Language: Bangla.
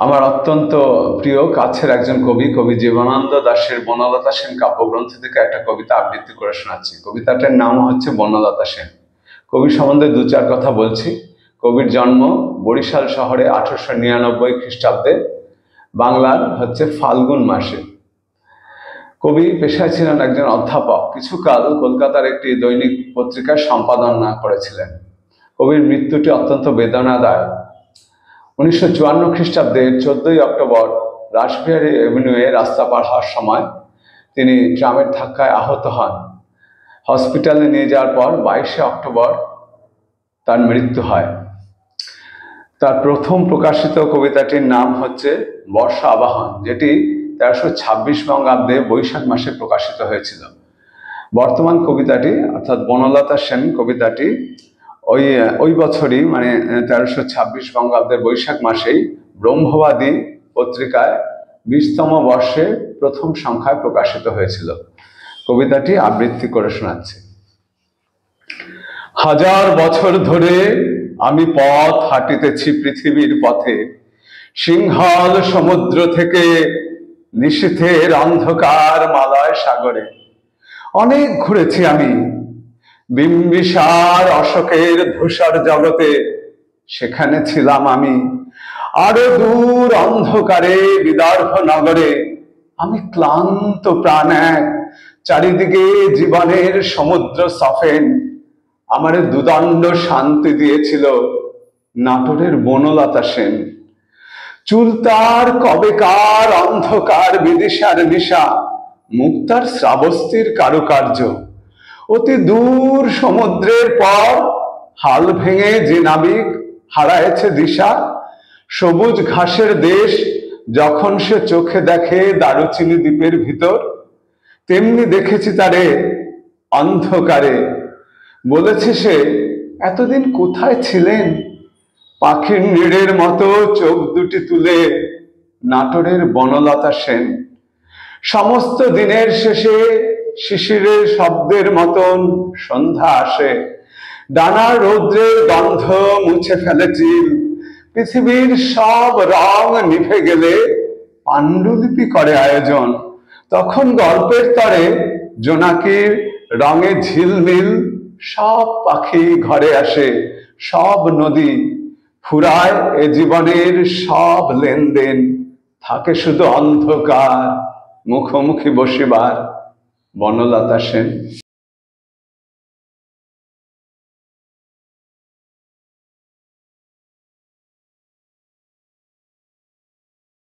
আমার অত্যন্ত প্রিয় কাছের একজন কবি জীবনানন্দ দাশের বনলতা সেন কাব্যগ্রন্থ থেকে একটা কবিতা আবৃত্তি করে শোনাচ্ছি। কবিতাটার নাম হচ্ছে বনলতা সেন। কবি সম্বন্ধে দু চার কথা বলছি। কবির জন্ম বরিশাল শহরে 1899 খ্রিস্টাব্দে, বাংলার হচ্ছে ফাল্গুন মাসে। কবি পেশায় ছিলেন একজন অধ্যাপক। কিছুকাল কলকাতার একটি দৈনিক পত্রিকার সম্পাদনা করেছিলেন। কবির মৃত্যুটি অত্যন্ত বেদনাদায়ক। 1954 খ্রিস্টাব্দের 14 অক্টোবর রাসবিহারী এভিনিউয়ে রাস্তা পার হওয়ার সময় তিনি ট্রামের ধাক্কায় আহত হন। হসপিটালে নিয়ে যাওয়ার পর 22 অক্টোবর তার মৃত্যু হয়। তার প্রথম প্রকাশিত কবিতাটির নাম হচ্ছে বর্ষা আবাহন, যেটি 1326 বঙ্গাব্দে বৈশাখ মাসে প্রকাশিত হয়েছিল। বর্তমান কবিতাটি অর্থাৎ বনলতা সেন কবিতাটি ওই বছরই মানে 1326 বঙ্গাব্দের বৈশাখ মাসেই ব্রহ্মবাদী পত্রিকায় 20তম বর্ষে প্রথম সংখ্যায় প্রকাশিত হয়েছিল। কবিতাটি আবৃত্তি করে শোনাচ্ছি। হাজার বছর ধরে আমি পথ হাঁটিতেছি পৃথিবীর পথে, সিংহল সমুদ্র থেকে নিশীথের অন্ধকার মালয় সাগরে। অনেক ঘুরেছি আমি বিম্বিসার অশোকের ধূসর জগতে, সেখানে ছিলাম আমি। আরো দূর অন্ধকারে বিদর্ভ নগরে আমি ক্লান্ত প্রাণ এক, চারিদিকে জীবনের সমুদ্র সফেন। আমারে দুদণ্ড শান্তি দিয়েছিল নাটোরের বনলতা সেন। চুল তার কবেকার অন্ধকার বিদিশার নিশা, মুক্তার শ্রাবস্তির কারুকার্য। অতি দূর সমুদ্রের পর হাল ভেঙে যে নাবিক হারায়েছে দিশা, সবুজ ঘাসের দেশ যখন সে চোখে দেখে দারুচিনি দ্বীপের ভিতর, তেমনি দেখেছি তারে অন্ধকারে। বলেছে সে, এতদিন কোথায় ছিলেন? পাখির নীড়ের মতো চোখ দুটি তুলে নাটোরের বনলতা সেন। সমস্ত দিনের শেষে শিশিরের শব্দের মতন সন্ধ্যা আসে, ডানার রৌদ্রের গন্ধ মুছে ফেলে চিল। পৃথিবীর সব রং নিভে গেলে পাণ্ডুলিপি করে আয়োজন। তখন গল্পের তরে জোনাকির রঙে ঝিলমিল, সব পাখি ঘরে আসে, সব নদী ফুরায় এ জীবনের সব লেনদেন। থাকে শুধু অন্ধকার মুখোমুখি বসিবার। বনলতা সেন।